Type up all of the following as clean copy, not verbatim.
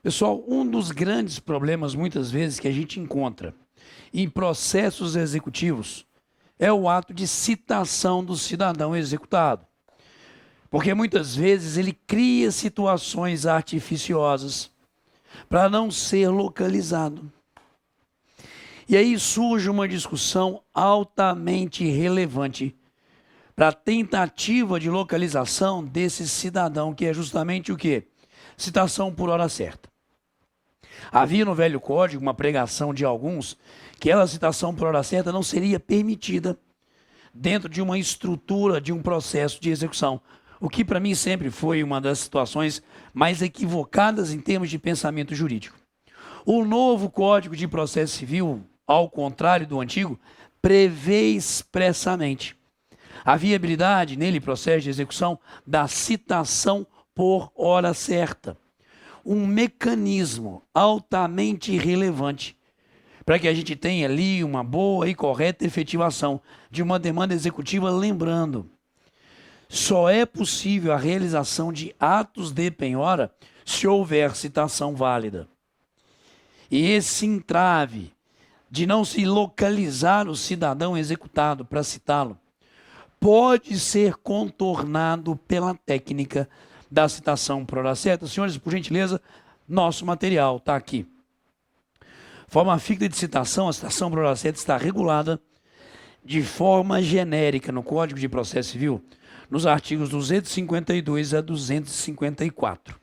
Pessoal, um dos grandes problemas, muitas vezes, que a gente encontra em processos executivos é o ato de citação do cidadão executado. Porque muitas vezes ele cria situações artificiosas para não ser localizado. E aí surge uma discussão altamente relevante para a tentativa de localização desse cidadão, que é justamente o quê? Citação por hora certa. Havia no velho código uma pregação de alguns que a citação por hora certa não seria permitida dentro de uma estrutura de um processo de execução, o que para mim sempre foi uma das situações mais equivocadas em termos de pensamento jurídico. O novo Código de Processo Civil, ao contrário do antigo, prevê expressamente a viabilidade nele, processo de execução, da citação por hora certa. Um mecanismo altamente relevante para que a gente tenha ali uma boa e correta efetivação de uma demanda executiva, lembrando, só é possível a realização de atos de penhora se houver citação válida. E esse entrave de não se localizar o cidadão executado para citá-lo pode ser contornado pela técnica da citação por hora certa. Senhores, por gentileza, nosso material está aqui. Forma ficta de citação, a citação por hora certa está regulada de forma genérica no Código de Processo Civil, nos artigos 252 a 254.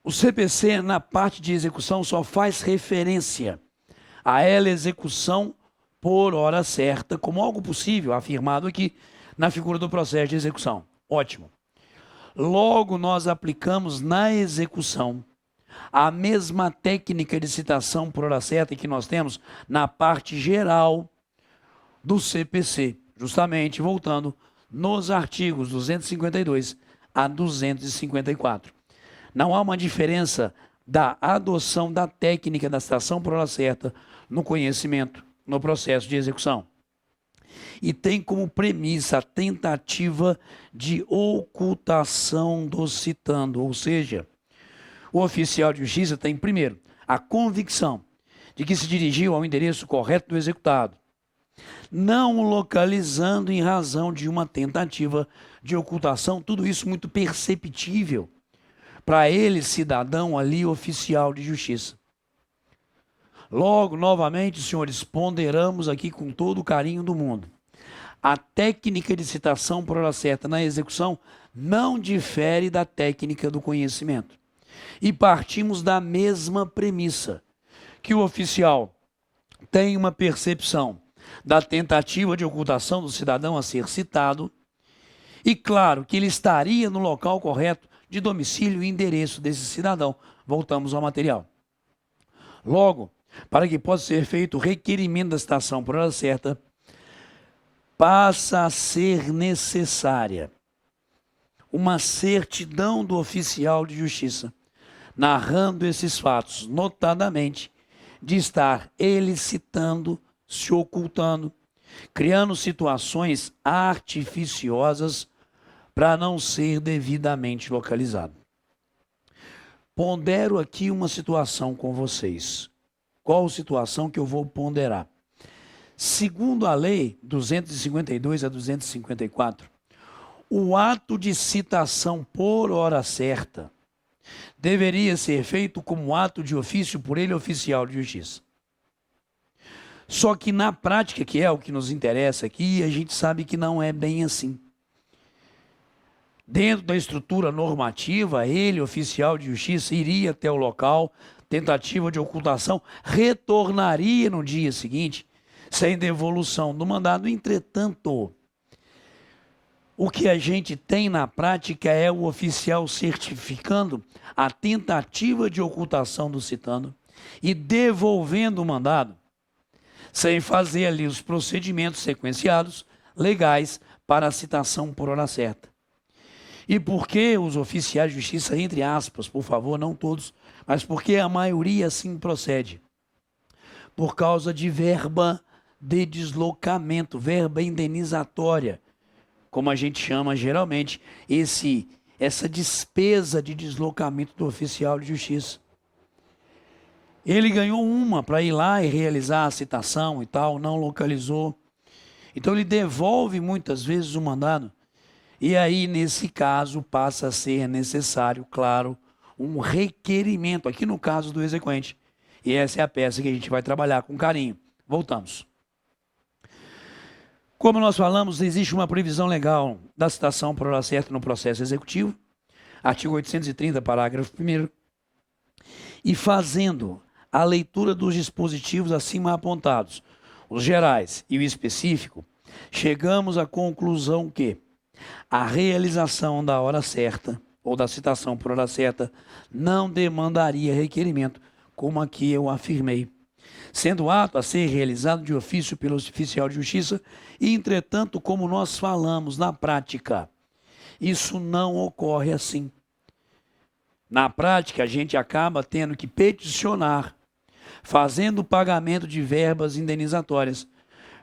O CPC, na parte de execução, só faz referência a ela execução por hora certa, como algo possível, afirmado aqui na figura do processo de execução. Ótimo. Logo, nós aplicamos na execução a mesma técnica de citação por hora certa que nós temos na parte geral do CPC, justamente voltando nos artigos 252 a 254. Não há uma diferença da adoção da técnica da citação por hora certa no conhecimento, no processo de execução. E tem como premissa a tentativa de ocultação do citando, ou seja, o oficial de justiça tem, primeiro, a convicção de que se dirigiu ao endereço correto do executado, não o localizando em razão de uma tentativa de ocultação, tudo isso muito perceptível para ele, cidadão ali, oficial de justiça. Logo, novamente, senhores, ponderamos aqui com todo o carinho do mundo. A técnica de citação por hora certa na execução não difere da técnica do conhecimento. E partimos da mesma premissa, que o oficial tem uma percepção da tentativa de ocultação do cidadão a ser citado, e claro que ele estaria no local correto de domicílio e endereço desse cidadão. Voltamos ao material. Logo, para que possa ser feito o requerimento da citação por hora certa, passa a ser necessária uma certidão do oficial de justiça, narrando esses fatos, notadamente de estar ele citando, se ocultando, criando situações artificiosas para não ser devidamente localizado. Pondero aqui uma situação com vocês. Qual situação que eu vou ponderar? Segundo a lei 252 a 254, o ato de citação por hora certa deveria ser feito como ato de ofício por ele, oficial de justiça. Só que na prática, que é o que nos interessa aqui, a gente sabe que não é bem assim. Dentro da estrutura normativa, ele, oficial de justiça, iria até o local, tentativa de ocultação, retornaria no dia seguinte, sem devolução do mandado. Entretanto, o que a gente tem na prática é o oficial certificando a tentativa de ocultação do citando e devolvendo o mandado, sem fazer ali os procedimentos sequenciados legais para a citação por hora certa. E por que os oficiais de justiça, entre aspas, por favor, não todos, mas porque a maioria assim procede? Por causa de verba de deslocamento, verba indenizatória, como a gente chama geralmente essa despesa de deslocamento do oficial de justiça. Ele ganhou uma para ir lá e realizar a citação e tal, não localizou. Então ele devolve muitas vezes o mandado. E aí, nesse caso, passa a ser necessário, claro, um requerimento, aqui no caso do exequente. E essa é a peça que a gente vai trabalhar com carinho. Voltamos. Como nós falamos, existe uma previsão legal da citação por hora certa no processo executivo, artigo 830, parágrafo 1º, e fazendo a leitura dos dispositivos acima apontados, os gerais e o específico, chegamos à conclusão que a realização da hora certa, ou da citação por hora certa, não demandaria requerimento, como aqui eu afirmei, sendo o ato a ser realizado de ofício pelo oficial de justiça, e, entretanto, como nós falamos na prática, isso não ocorre assim. Na prática, a gente acaba tendo que peticionar, fazendo o pagamento de verbas indenizatórias,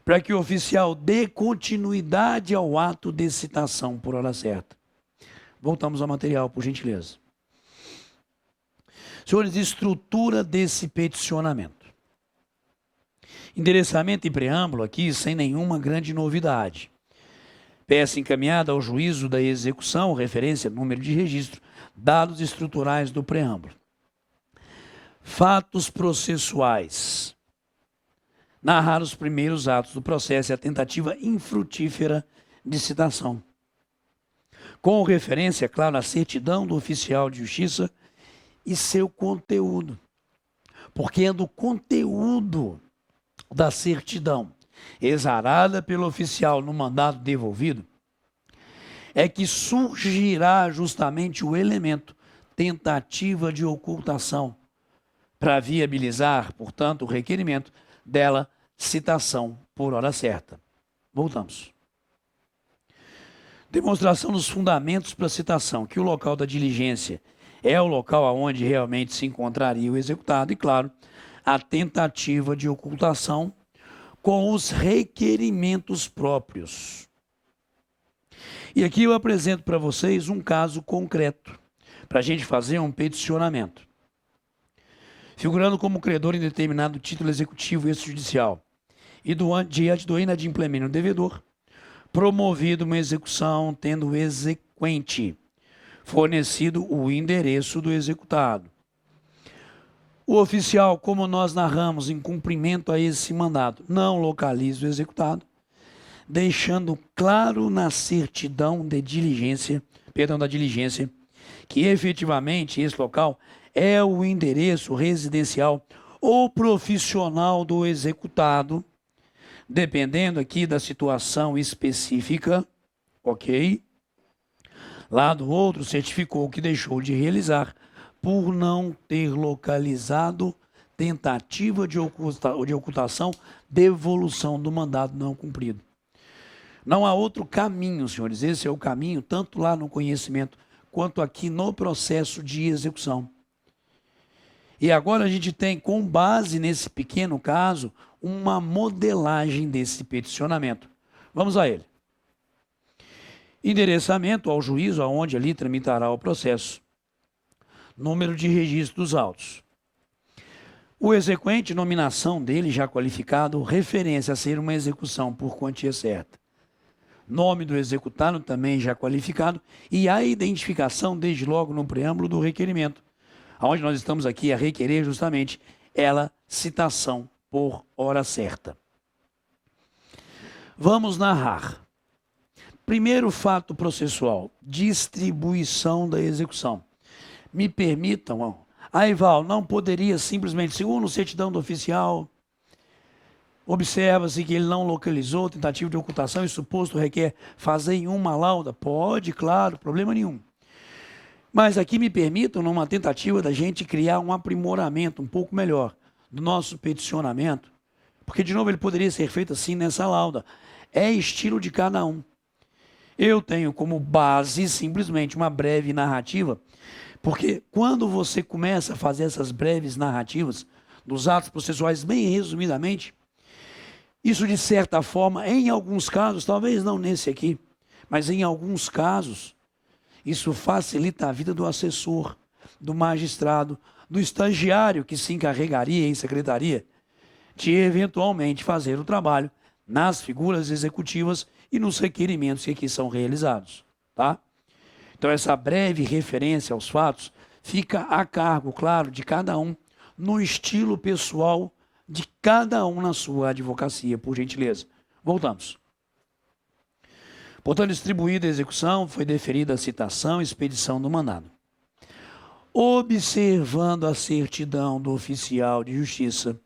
para que o oficial dê continuidade ao ato de citação por hora certa. Voltamos ao material, por gentileza. Senhores, estrutura desse peticionamento. Endereçamento e preâmbulo aqui sem nenhuma grande novidade. Peça encaminhada ao juízo da execução, referência, número de registro, dados estruturais do preâmbulo. Fatos processuais. Narrar os primeiros atos do processo e a tentativa infrutífera de citação. Com referência, claro, à certidão do oficial de justiça e seu conteúdo. Porque é do conteúdo da certidão exarada pelo oficial no mandado devolvido é que surgirá justamente o elemento tentativa de ocultação para viabilizar, portanto, o requerimento dela citação por hora certa. Voltamos. Demonstração dos fundamentos para a citação, que o local da diligência é o local onde realmente se encontraria o executado e, claro, a tentativa de ocultação com os requerimentos próprios. E aqui eu apresento para vocês um caso concreto, para a gente fazer um peticionamento. Figurando como credor em determinado título executivo extrajudicial e diante do inadimplemento do devedor, promovido uma execução tendo o exequente fornecido o endereço do executado. O oficial, como nós narramos, em cumprimento a esse mandado, não localiza o executado, deixando claro na certidão de diligência, da diligência, que efetivamente esse local é o endereço residencial ou profissional do executado, dependendo aqui da situação específica, ok? Lado outro certificou que deixou de realizar por não ter localizado tentativa de ocultação, devolução do mandado não cumprido. Não há outro caminho, senhores, esse é o caminho, tanto lá no conhecimento, quanto aqui no processo de execução. E agora a gente tem, com base nesse pequeno caso, uma modelagem desse peticionamento. Vamos a ele. Endereçamento ao juízo, aonde ali tramitará o processo. Número de registro dos autos. O exequente, nominação dele já qualificado, referência a ser uma execução por quantia certa. Nome do executado também já qualificado e a identificação desde logo no preâmbulo do requerimento, onde nós estamos aqui a requerer justamente ela citação por hora certa. Vamos narrar. Primeiro fato processual, distribuição da execução. Me permitam, Val, não poderia simplesmente, segundo certidão do oficial, observa-se que ele não localizou tentativa de ocultação e suposto requer fazer em uma lauda? Pode, claro, problema nenhum. Mas aqui me permitam, numa tentativa da gente criar um aprimoramento um pouco melhor do nosso peticionamento, porque, de novo, ele poderia ser feito assim nessa lauda. É estilo de cada um. Eu tenho como base simplesmente uma breve narrativa, porque quando você começa a fazer essas breves narrativas dos atos processuais, bem resumidamente, isso, de certa forma, em alguns casos, talvez não nesse aqui, mas em alguns casos, Isso facilita a vida do assessor, do magistrado, do estagiário que se encarregaria em secretaria de eventualmente fazer o trabalho nas figuras executivas e nos requerimentos que aqui são realizados, tá? Então essa breve referência aos fatos fica a cargo, claro, de cada um, no estilo pessoal de cada um na sua advocacia, por gentileza. Voltamos. Portanto, distribuída a execução, foi deferida a citação e expedição do mandado. Observando a certidão do oficial de justiça,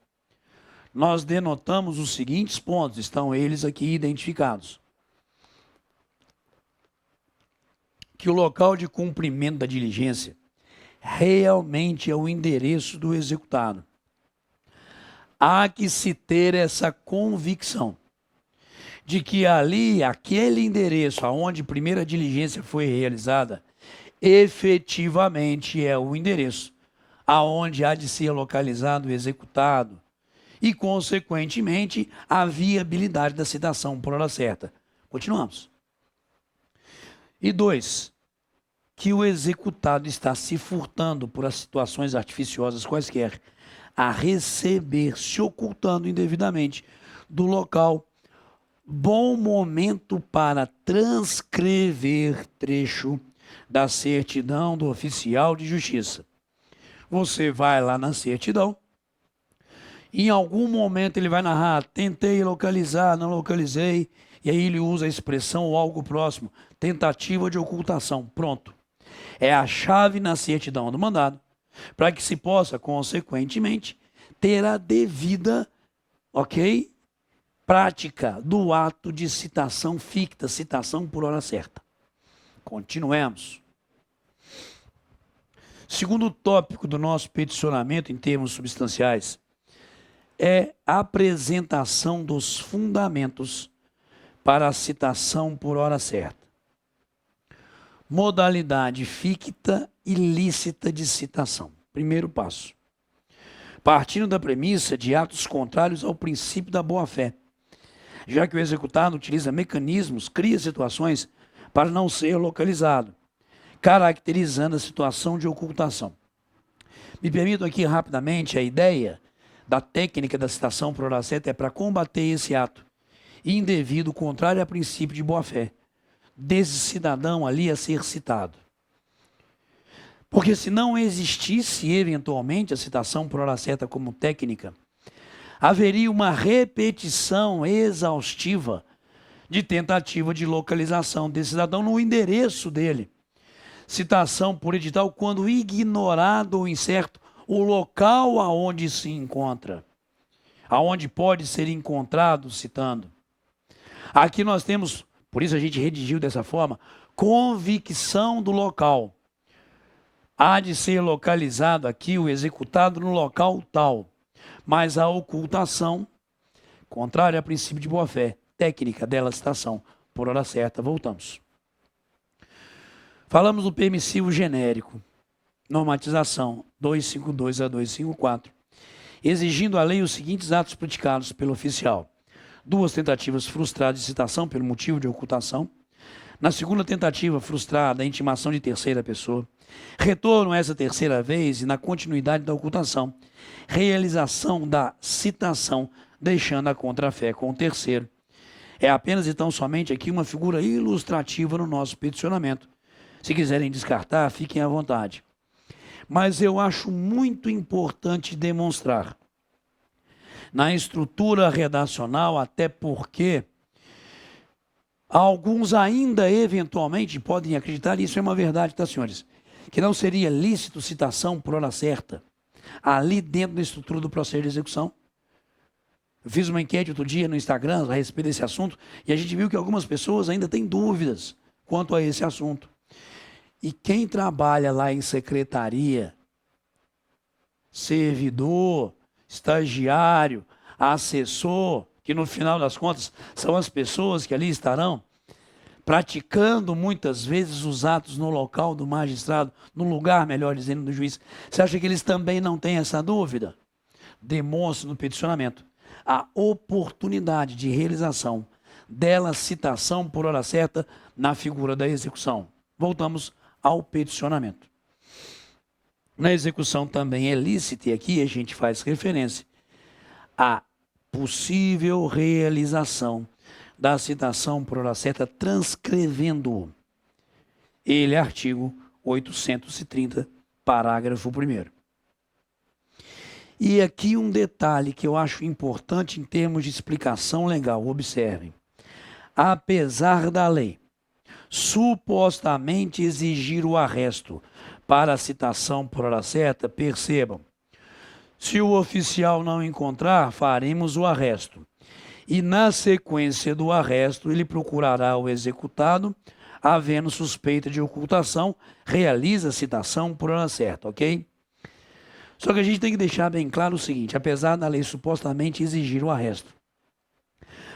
nós denotamos os seguintes pontos, estão eles aqui identificados. Que o local de cumprimento da diligência realmente é o endereço do executado. Há que se ter essa convicção de que ali, aquele endereço aonde a primeira diligência foi realizada, efetivamente é o endereço aonde há de ser localizado o executado e, consequentemente, a viabilidade da citação por hora certa. Continuamos. E 2, que o executado está se furtando por as situações artificiosas quaisquer a receber, se ocultando indevidamente do local, bom momento para transcrever trecho da certidão do oficial de justiça. Você vai lá na certidão, em algum momento ele vai narrar, tentei localizar, não localizei, e aí ele usa a expressão ou algo próximo, tentativa de ocultação, pronto. É a chave na certidão do mandado, para que se possa, consequentemente, ter a devida, prática do ato de citação ficta, citação por hora certa. Continuemos. Segundo tópico do nosso peticionamento em termos substanciais, é a apresentação dos fundamentos para a citação por hora certa. Modalidade ficta e lícita de citação. Primeiro passo. Partindo da premissa de atos contrários ao princípio da boa-fé, já que o executado utiliza mecanismos, cria situações para não ser localizado, caracterizando a situação de ocultação. Me permito aqui rapidamente a ideia da técnica da citação por hora certa é para combater esse ato indevido, contrário a princípio de boa-fé, desse cidadão ali a ser citado. Porque se não existisse eventualmente a citação por hora certa como técnica, haveria uma repetição exaustiva de tentativa de localização desse cidadão no endereço dele. Citação por edital quando ignorado ou incerto o local aonde se encontra, aonde pode ser encontrado citando. Aqui nós temos, por isso a gente redigiu dessa forma, convicção do local. Há de ser localizado aqui o executado no local tal, mas a ocultação, contrária a princípio de boa-fé, técnica dela citação por hora certa. Voltamos. Falamos do permissivo genérico, normatização 252 a 254, exigindo a lei os seguintes atos praticados pelo oficial. 2 tentativas frustradas de citação pelo motivo de ocultação. Na segunda tentativa frustrada, a intimação de terceira pessoa. Retorno a essa terceira vez e na continuidade da ocultação. Realização da citação, deixando a contrafé com o terceiro. É apenas então somente aqui uma figura ilustrativa no nosso peticionamento. Se quiserem descartar, fiquem à vontade. Mas eu acho muito importante demonstrar na estrutura redacional, até porque alguns ainda eventualmente podem acreditar, e isso é uma verdade, tá, senhores? Que não seria lícito citação por hora certa ali dentro da estrutura do processo de execução. Eu fiz uma enquete outro dia no Instagram a respeito desse assunto e a gente viu que algumas pessoas ainda têm dúvidas quanto a esse assunto. E quem trabalha lá em secretaria, servidor, estagiário, assessor, que no final das contas são as pessoas que ali estarão praticando muitas vezes os atos no local do magistrado, no lugar, melhor dizendo, do juiz. Você acha que eles também não têm essa dúvida? Demonstre no peticionamento a oportunidade de realização dela citação por hora certa na figura da execução. Voltamos ao peticionamento. Na execução também é lícita, e aqui a gente faz referência à possível realização da citação por hora certa transcrevendo ele, artigo 830, parágrafo 1º. E aqui um detalhe que eu acho importante em termos de explicação legal, observem. Apesar da lei supostamente exigir o arresto para a citação por hora certa, percebam, se o oficial não encontrar, faremos o arresto. E na sequência do arresto, ele procurará o executado, havendo suspeita de ocultação, realiza a citação por hora certa, ok? Só que a gente tem que deixar bem claro o seguinte, apesar da lei supostamente exigir o arresto,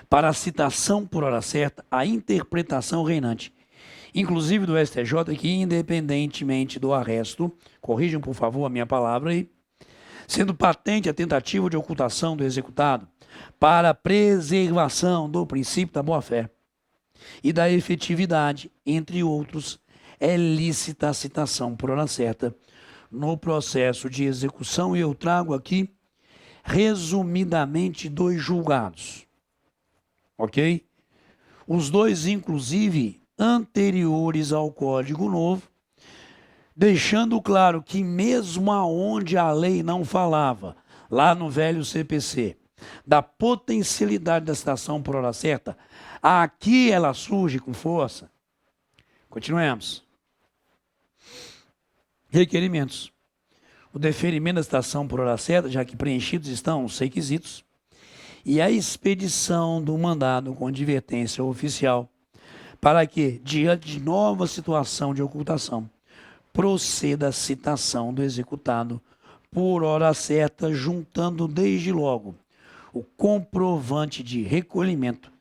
para a citação por hora certa, a interpretação reinante, inclusive do STJ, que independentemente do arresto, corrijam por favor a minha palavra aí, sendo patente a tentativa de ocultação do executado para a preservação do princípio da boa-fé e da efetividade, entre outros, é lícita a citação por hora certa no processo de execução, e eu trago aqui, resumidamente, 2 julgados, ok? Os 2, inclusive, anteriores ao Código Novo, deixando claro que mesmo aonde a lei não falava, lá no velho CPC, da potencialidade da citação por hora certa, aqui ela surge com força. Continuemos. Requerimentos. O deferimento da citação por hora certa, já que preenchidos estão os requisitos, e a expedição do mandado com advertência oficial, para que, diante de nova situação de ocultação, proceda a citação do executado por hora certa, juntando desde logo o comprovante de recolhimento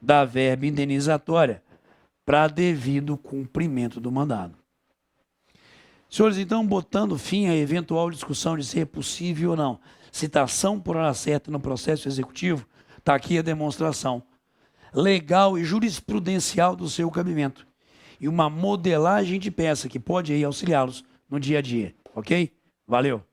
da verba indenizatória para devido cumprimento do mandado. Senhores, então, botando fim à eventual discussão de ser possível ou não citação por hora certa no processo executivo, está aqui a demonstração legal e jurisprudencial do seu cabimento e uma modelagem de peça que pode aí auxiliá-los no dia a dia, ok? Valeu!